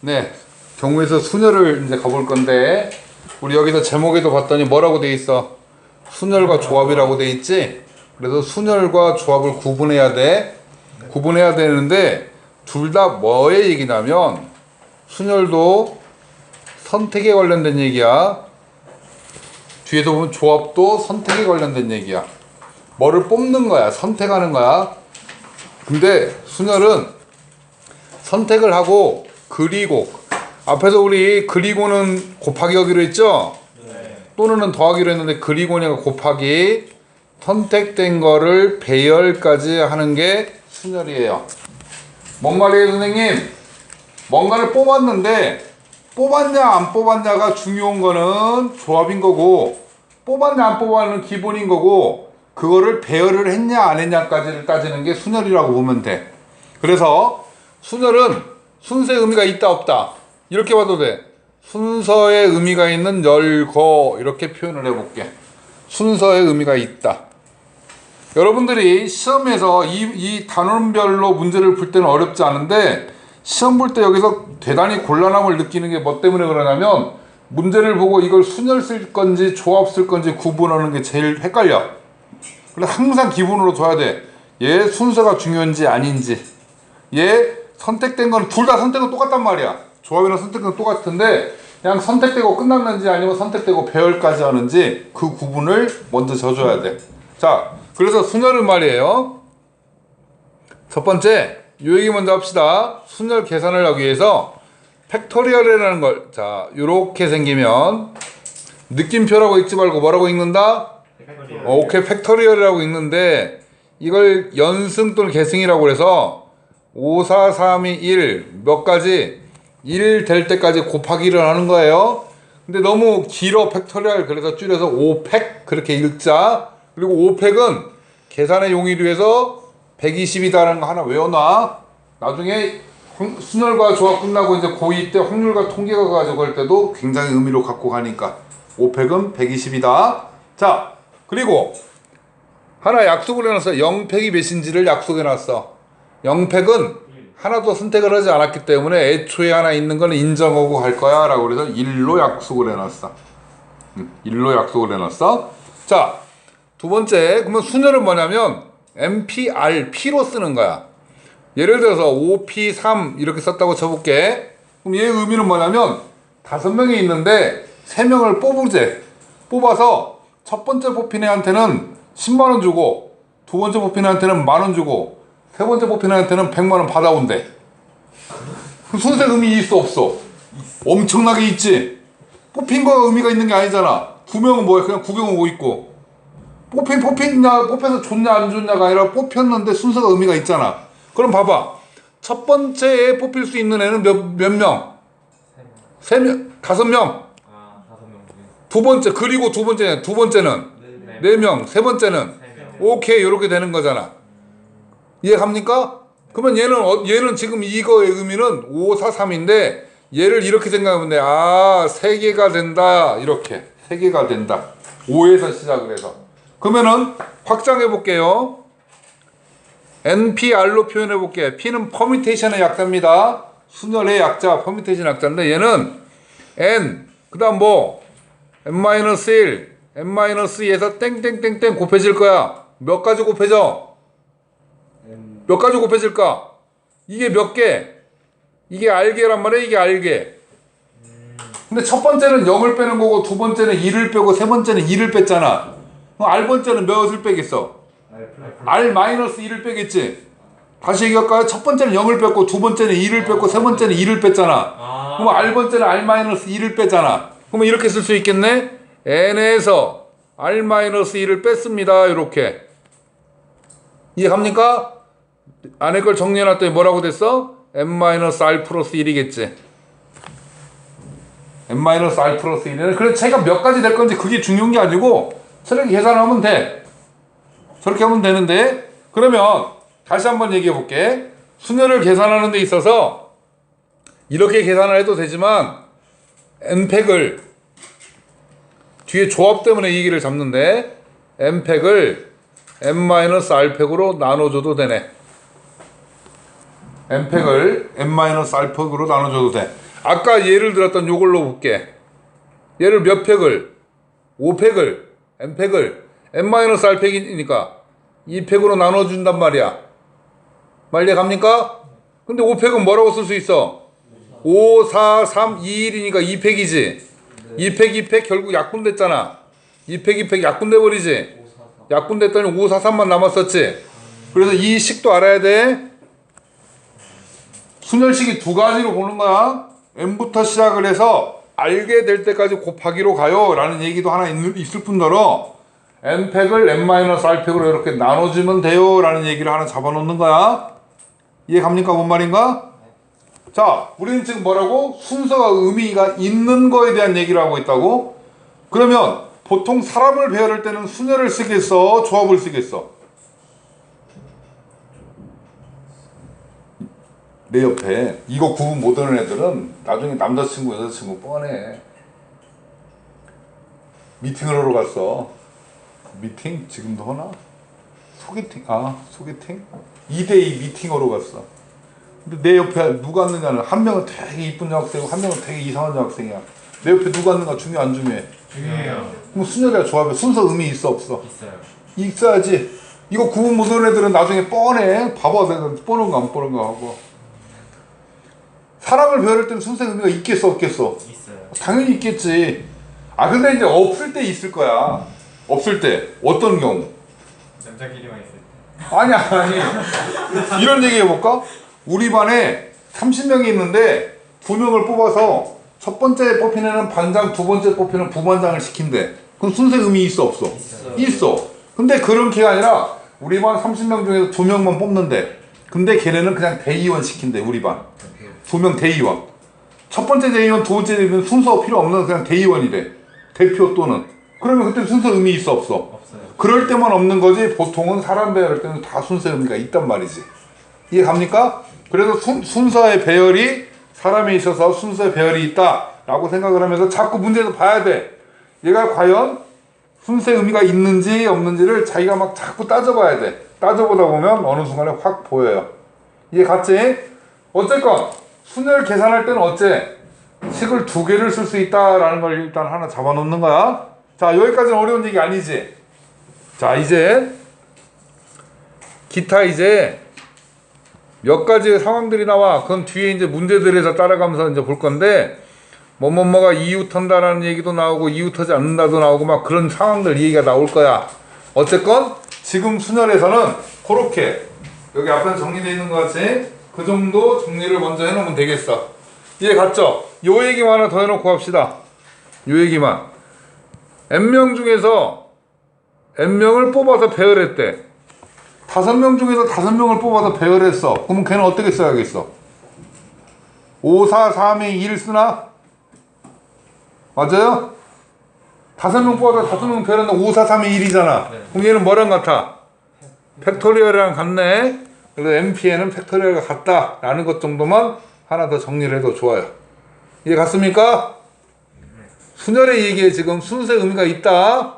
네, 경우에서 순열을 이제 가볼 건데, 우리 여기서 제목에도 봤더니 뭐라고 돼 있어? 순열과 조합이라고 돼 있지? 그래서 순열과 조합을 구분해야 돼. 구분해야 되는데, 둘 다 뭐의 얘기냐면, 순열도 선택에 관련된 얘기야. 뒤에서 보면 조합도 선택에 관련된 얘기야. 뭐를 뽑는 거야, 선택하는 거야. 근데 순열은 선택을 하고, 그리고 앞에서 우리 그리고는 곱하기 하기로 했죠? 네. 또는 더하기로 했는데 그리고는 곱하기, 선택된 거를 배열까지 하는 게 순열이에요. 뭔 말이에요, 선생님? 뭔가를 뽑았는데 뽑았냐 안 뽑았냐가 중요한 거는 조합인 거고, 뽑았냐 안 뽑았냐는 기본인 거고, 그거를 배열을 했냐 안 했냐까지를 따지는 게 순열이라고 보면 돼. 그래서 순열은 순서의 의미가 있다 없다 이렇게 봐도 돼. 순서의 의미가 있는 열거 이렇게 표현을 해볼게. 순서의 의미가 있다. 여러분들이 시험에서 이 단원별로 문제를 풀 때는 어렵지 않은데, 시험 볼 때 여기서 대단히 곤란함을 느끼는 게 뭐 때문에 그러냐면, 문제를 보고 이걸 순열 쓸 건지 조합 쓸 건지 구분하는 게 제일 헷갈려. 그래서 항상 기본으로 둬야 돼. 얘 순서가 중요한지 아닌지. 얘 선택된 건 둘 다 선택은 똑같단 말이야. 조합이나 선택은 똑같은데 그냥 선택되고 끝났는지 아니면 선택되고 배열까지 하는지 그 구분을 먼저 져줘야 돼. 자, 그래서 순열은 말이에요. 첫 번째, 요 얘기 먼저 합시다. 순열 계산을 하기 위해서 팩토리얼이라는 걸, 자, 요렇게 생기면 느낌표라고 읽지 말고 뭐라고 읽는다? 오케이, 팩토리얼이라고 읽는데, 이걸 연승 또는 계승이라고 해서 5, 4, 3, 2, 1 몇 가지 1 될 때까지 곱하기를 하는 거예요. 근데 너무 길어 팩토리얼, 그래서 줄여서 5팩 그렇게 읽자. 그리고 5팩은 계산의 용이를 위해서 120이다라는 거 하나 외워놔. 나중에 순열과 조합 끝나고 이제 고2 때 확률과 통계가 가지고 할 때도 굉장히 의미로 갖고 가니까 5팩은 120이다. 자, 그리고 하나 약속을 해놨어. 0팩이 몇인지를 약속해놨어. 0팩은 하나도 선택을 하지 않았기 때문에 애초에 하나 있는 건 인정하고 갈 거야 라고 그래서 1로 약속을 해놨어. 1로 약속을 해놨어. 자, 두 번째, 그러면 순열은 뭐냐면 MPR, P로 쓰는 거야. 예를 들어서 5P3 이렇게 썼다고 쳐볼게. 그럼 얘의 의미는 뭐냐면 5명이 있는데 3명을 뽑으재. 뽑아서 첫 번째 뽑힌 애한테는 10만원 주고, 두 번째 뽑힌 애한테는 만원 주고, 세 번째 뽑힌 애한테는 100만원 받아온대. 그 순서의 의미 있어 없어? 엄청나게 있지. 뽑힌 거가 의미가 있는 게 아니잖아. 2명은 뭐야? 그냥 구경하고 있고. 뽑혀서 좋냐 안 좋냐가 아니라 뽑혔는데 순서가 의미가 있잖아. 그럼 봐봐. 첫 번째에 뽑힐 수 있는 애는 몇 명? 3명, 5명. 두 번째, 그리고 두 번째는 4명, 세 번째는 오케이, 이렇게 되는 거잖아. 이해갑니까? 그러면 얘는 지금 이거의 의미는 5, 4, 3인데 얘를 이렇게 생각하면 돼. 아, 3개가 된다. 이렇게 3개가 된다. 5에서 시작을 해서. 그러면은 확장해 볼게요. NPR로 표현해 볼게. P는 퍼뮤테이션의 약자입니다. 순열의 약자, 퍼뮤테이션 약자인데 얘는 N, 그 다음 뭐 N-1, N-2에서 땡땡땡땡 곱해질 거야. 몇 가지 곱해져? 몇 가지 곱해질까? 이게 몇 개? 이게 알게란 말이야, 이게 알게. 근데 첫 번째는 0을 빼는 거고, 두 번째는 2를 빼고, 세 번째는 2를 뺐잖아. 그럼 R 번째는 몇을 빼겠어? R-1을 빼겠지? 다시 얘기할까요? 첫 번째는 0을 뺐고, 두 번째는 2를 뺐고, 세 번째는 2를 뺐잖아. 그럼 R 번째는 R-2를 빼잖아. 그러면 이렇게 쓸 수 있겠네? N에서 R-2를 뺐습니다. 이렇게. 이해갑니까? 안에 걸 정리해놨더니 뭐라고 됐어? N-R 플러스 1이겠지. N-R 플러스 1은 그래서 제가 몇 가지 될 건지 그게 중요한 게 아니고 저렇게 계산하면 돼. 저렇게 하면 되는데, 그러면 다시 한번 얘기해 볼게. 순열을 계산하는 데 있어서 이렇게 계산을 해도 되지만 N팩을 뒤에 조합 때문에 이 얘기를 잡는데 N팩을 N-R팩으로 나눠줘도 되네. N팩을 N-R팩으로 나눠줘도 돼. 아까 예를 들었던 요걸로 볼게. 얘를 몇 팩을? 5팩을, n팩을, n-r팩이니까 2팩으로 나눠준단 말이야. 말리 갑니까? 근데 5팩은 뭐라고 쓸 수 있어? 5, 4, 3, 2, 1이니까 2팩이지. 2팩, 2팩 결국 약분됐잖아. 2팩, 2팩 약분돼버리지. 약분됐더니 5, 4, 3만 남았었지. 그래서 이 식도 알아야 돼. 순열식이 두 가지로 보는 거야. n부터 시작을 해서 알게 될 때까지 곱하기로 가요 라는 얘기도 하나 있을 뿐더러 n팩을 n-r팩으로 이렇게 나눠주면 돼요 라는 얘기를 하나 잡아놓는 거야. 이해 갑니까? 뭔 말인가? 자, 우리는 지금 뭐라고? 순서가 의미가 있는 거에 대한 얘기를 하고 있다고? 그러면 보통 사람을 배열할 때는 순열을 쓰겠어? 조합을 쓰겠어? 내 옆에 이거 구분 못하는 애들은 나중에 남자친구 여자친구 뻔해. 미팅을 하러 갔어. 미팅? 지금도 하나? 소개팅? 소개팅? 2대2 미팅하러 갔어. 근데 내 옆에 누가 앉느냐는 한 명은 되게 이쁜 여학생이고 한 명은 되게 이상한 여학생이야. 내 옆에 누가 앉는가 중요 안 중요해? 중요해요. 그럼 순열이야 조합에 순서 의미 있어 없어? 있어요. 있어야지. 이거 구분 못하는 애들은 나중에 뻔해. 봐봐 내가 뻔한가 안 뻔한가 하고. 사람을 배울 때는 순서 의미가 있겠어 없겠어? 있어요. 당연히 있겠지. 근데 이제 없을 때 있을 거야. 없을 때 어떤 경우? 남자끼리만 있을 때. 아니 이런 얘기 해볼까? 우리 반에 30명이 있는데 2명을 뽑아서 첫 번째 뽑힌 애는 반장, 두 번째 뽑히는 부반장을 시킨대. 그럼 순서 의미 있어 없어? 있어. 근데 그런 게 아니라 우리 반 30명 중에서 2명만 뽑는데 근데 걔네는 그냥 대의원 시킨대. 우리 반 2명 대의원. 첫 번째 대의원, 두 번째 대의원 순서 필요 없는 그냥 대의원이래. 대표 또는. 그러면 그때 순서 의미 있어 없어? 없어요. 그럴 때만 없는 거지. 보통은 사람 배열할 때는 다 순서 의미가 있단 말이지. 이해 갑니까? 그래서 순서의 배열이 사람에 있어서 순서의 배열이 있다 라고 생각을 하면서 자꾸 문제에서 봐야 돼. 얘가 과연 순서의 의미가 있는지 없는지를 자기가 막 자꾸 따져봐야 돼. 따져보다 보면 어느 순간에 확 보여요. 이해 갔지? 어쨌건 순열 계산할 때는 어째? 식을 2개를 쓸 수 있다라는 걸 일단 하나 잡아놓는 거야. 자, 여기까지는 어려운 얘기 아니지? 자, 이제 기타 이제 몇 가지 상황들이 나와. 그건 뒤에 이제 문제들에서 따라가면서 이제 볼 건데, 뭐가 이웃한다라는 얘기도 나오고, 이웃하지 않는다도 나오고, 막 그런 상황들 얘기가 나올 거야. 어쨌건, 지금 순열에서는 그렇게, 여기 앞에 정리되어 있는 것 같이, 그 정도 정리를 먼저 해놓으면 되겠어. 이해 갔죠? 요 얘기만 하나 더 해놓고 합시다. 요 얘기만. n명 중에서 n명을 뽑아서 배열했대. 5명 중에서 5명을 뽑아서 배열했어. 그러면 걔는 어떻게 써야겠어? 5, 4, 3에 1 쓰나? 맞아요? 5명 뽑아서 5명 배열했는데 5, 4, 3에 1이잖아. 그럼 얘는 뭐랑 같아? 팩토리얼이랑 같네. 그래서 MP에는 팩토리얼과 같다 라는 것 정도만 하나 더 정리를 해도 좋아요. 이해 갔습니까? 순열의 얘기에 지금 순서의 의미가 있다.